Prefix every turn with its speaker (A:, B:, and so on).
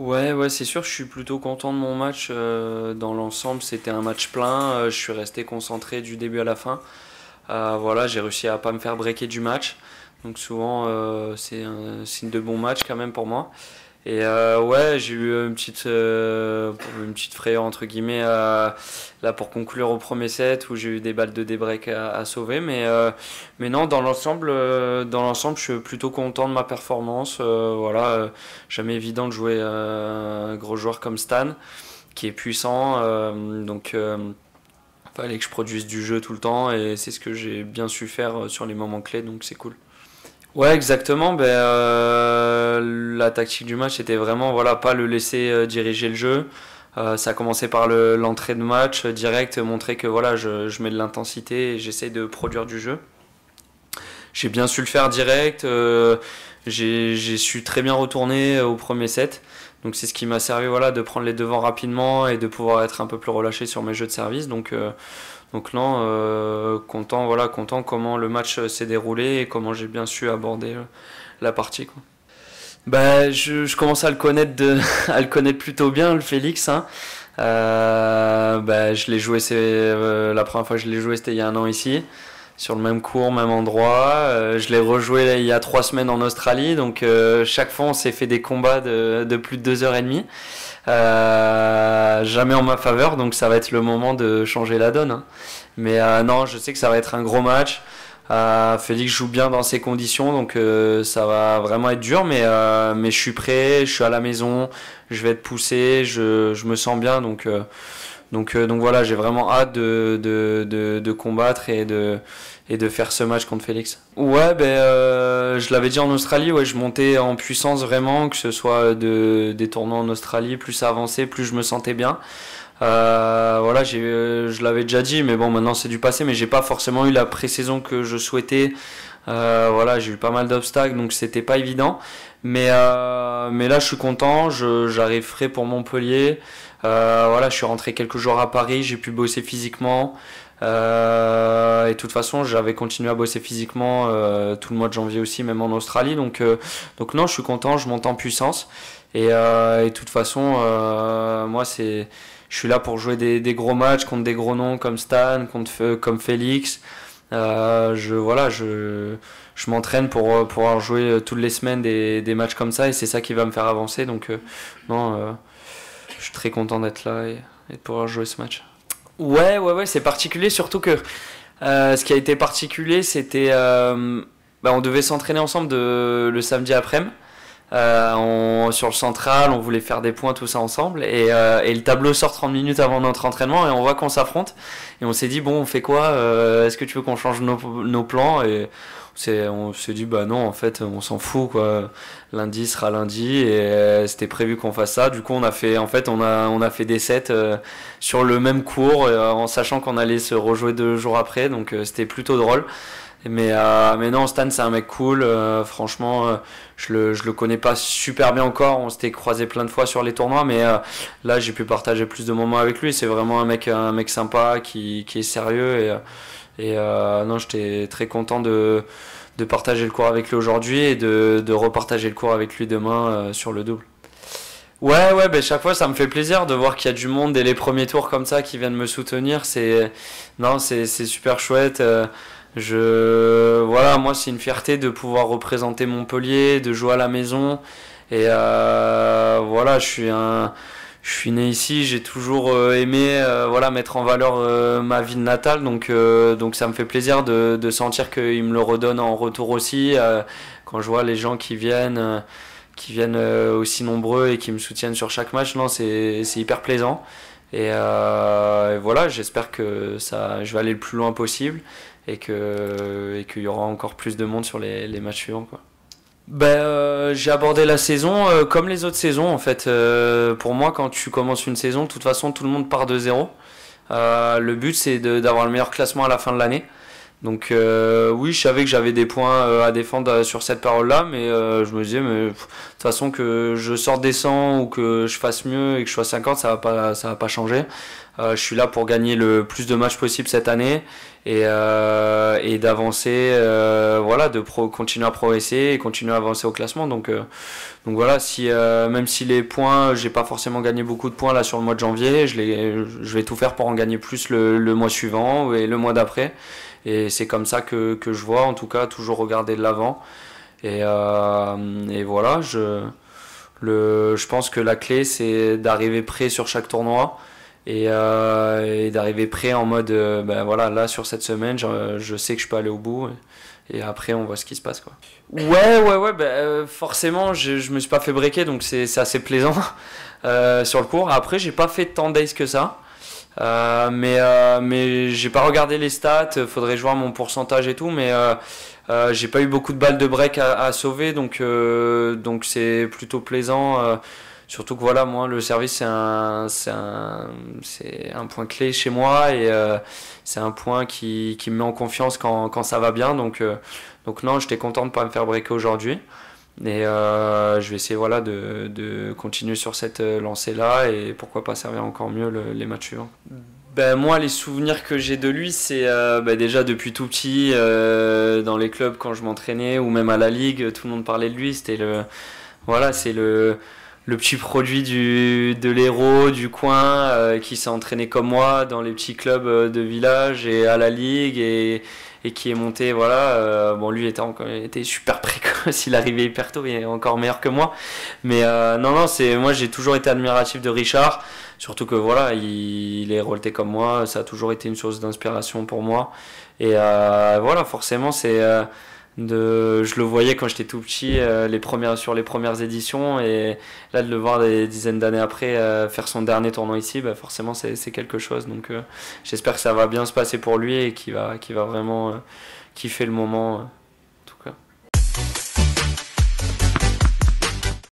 A: Ouais, c'est sûr, je suis plutôt content de mon match. Dans l'ensemble, c'était un match plein. Je suis resté concentré du début à la fin. Voilà, j'ai réussi à pas me faire breaker du match. Donc souvent, c'est un signe de bon match quand même pour moi. Et ouais, j'ai eu une petite frayeur entre guillemets là pour conclure au premier set où j'ai eu des balles de débreak à sauver. Mais non, dans l'ensemble, je suis plutôt content de ma performance. Voilà, jamais évident de jouer un gros joueur comme Stan, qui est puissant. Fallait que je produise du jeu tout le temps et c'est ce que j'ai bien su faire sur les moments clés, donc c'est cool. Ouais, exactement. La tactique du match était vraiment voilà, pas le laisser diriger le jeu. Ça a commencé par l'entrée de match direct, montrer que voilà, je mets de l'intensité et j'essaye de produire du jeu. J'ai bien su le faire direct. J'ai su très bien retourner au premier set. Donc c'est ce qui m'a servi voilà, de prendre les devants rapidement et de pouvoir être un peu plus relâché sur mes jeux de service. Donc non, content, voilà, content comment le match s'est déroulé et comment j'ai bien su aborder la partie, quoi. Je commence à le connaître à le connaître plutôt bien, le Félix, hein. Je l'ai joué, la première fois que je l'ai joué, c'était il y a un an ici, sur le même cours, même endroit. Je l'ai rejoué là, il y a 3 semaines en Australie, donc chaque fois on s'est fait des combats de plus de 2h30. Jamais en ma faveur, donc ça va être le moment de changer la donne, hein. Mais non, je sais que ça va être un gros match. Félix joue bien dans ces conditions, donc ça va vraiment être dur, mais je suis prêt, je suis à la maison, je vais être poussé, je me sens bien, donc voilà, j'ai vraiment hâte de combattre et de faire ce match contre Félix. Ouais, je l'avais dit en Australie, ouais, je montais en puissance vraiment, que ce soit des tournois en Australie, plus ça avançait, plus je me sentais bien. Voilà, je l'avais déjà dit, mais bon, maintenant c'est du passé, mais j'ai pas forcément eu la pré-saison que je souhaitais. Voilà, j'ai eu pas mal d'obstacles, donc c'était pas évident. Mais là, je suis content, j'arrive frais pour Montpellier. Voilà, je suis rentré quelques jours à Paris, j'ai pu bosser physiquement. Et de toute façon, j'avais continué à bosser physiquement tout le mois de janvier aussi, même en Australie. Donc non, je suis content, je monte en puissance. Et de toute façon, moi, je suis là pour jouer des gros matchs contre des gros noms comme Stan, comme Félix. Je m'entraîne pour pouvoir jouer toutes les semaines des matchs comme ça et c'est ça qui va me faire avancer. Donc, non, je suis très content d'être là et de pouvoir jouer ce match. Ouais, c'est particulier, surtout que ce qui a été particulier, c'était. On devait s'entraîner ensemble le samedi après-midi. Sur le central, on voulait faire des points, tout ça ensemble. Et le tableau sort 30 minutes avant notre entraînement et on voit qu'on s'affronte. Et on s'est dit, bon, on fait quoi? Est-ce que tu veux qu'on change nos plans? Et on s'est dit, bah non, en fait, on s'en fout, quoi. Lundi sera lundi et c'était prévu qu'on fasse ça. Du coup, on a fait des sets sur le même cours en sachant qu'on allait se rejouer 2 jours après. Donc, c'était plutôt drôle. Mais non, Stan, c'est un mec cool. Franchement, je le connais pas super bien encore. On s'était croisé plein de fois sur les tournois, mais là, j'ai pu partager plus de moments avec lui. C'est vraiment un mec sympa qui est sérieux. Non, j'étais très content de partager le cours avec lui aujourd'hui et de repartager le cours avec lui demain sur le double. Ouais, chaque fois ça me fait plaisir de voir qu'il y a du monde dès les premiers tours comme ça qui viennent me soutenir. C'est super chouette. Voilà, moi c'est une fierté de pouvoir représenter Montpellier, de jouer à la maison. Et voilà, je suis né ici, j'ai toujours aimé voilà, mettre en valeur ma ville natale, donc ça me fait plaisir de sentir qu'ils me le redonnent en retour aussi, quand je vois les gens qui viennent aussi nombreux et qui me soutiennent sur chaque match. Non, c'est hyper plaisant. Et voilà, j'espère que je vais aller le plus loin possible et qu'il y aura encore plus de monde sur les matchs suivants, quoi. J'ai abordé la saison comme les autres saisons en fait. Pour moi, quand tu commences une saison, de toute façon, tout le monde part de zéro. Le but, c'est d'avoir le meilleur classement à la fin de l'année. Donc oui, je savais que j'avais des points à défendre sur cette parole-là, mais je me disais, mais de toute façon que je sorte des 100 ou que je fasse mieux et que je sois 50, ça va pas changer. Je suis là pour gagner le plus de matchs possible cette année et d'avancer, voilà, continuer à progresser et continuer à avancer au classement. Donc voilà, si même si les points, j'ai pas forcément gagné beaucoup de points là sur le mois de janvier, je vais tout faire pour en gagner plus le mois suivant et le mois d'après. Et c'est comme ça que je vois, en tout cas, toujours regarder de l'avant. Et voilà, je pense que la clé, c'est d'arriver prêt sur chaque tournoi et d'arriver prêt en mode, ben voilà, là, sur cette semaine, je sais que je peux aller au bout. Et après, on voit ce qui se passe, quoi. Ouais, ben, forcément, je me suis pas fait breaker, donc c'est assez plaisant sur le cours. Après, j'ai pas fait tant d'ace que ça. Mais j'ai pas regardé les stats, faudrait voir mon pourcentage et tout, mais j'ai pas eu beaucoup de balles de break à sauver, donc c'est plutôt plaisant. Surtout que voilà, moi le service c'est un point clé chez moi et c'est un point qui me met en confiance quand ça va bien, donc non, j'étais content de pas me faire breaker aujourd'hui. Et je vais essayer voilà, de continuer sur cette lancée-là et pourquoi pas servir encore mieux les matchs suivants. Ben, moi, les souvenirs que j'ai de lui, c'est ben, déjà depuis tout petit, dans les clubs quand je m'entraînais ou même à la ligue, tout le monde parlait de lui. Voilà, c'est le petit produit de l'héros du coin qui s'est entraîné comme moi dans les petits clubs de village et à la ligue et qui est monté, voilà. Bon, lui était super précoce, il arrivait hyper tôt, il est encore meilleur que moi. Mais non, moi j'ai toujours été admiratif de Richard, surtout que voilà, il est relevé comme moi, ça a toujours été une source d'inspiration pour moi. Et voilà, forcément, je le voyais quand j'étais tout petit, sur les premières éditions, et là de le voir des dizaines d'années après faire son dernier tournoi ici, bah forcément c'est quelque chose. Donc j'espère que ça va bien se passer pour lui et qu'il va vraiment kiffer le moment.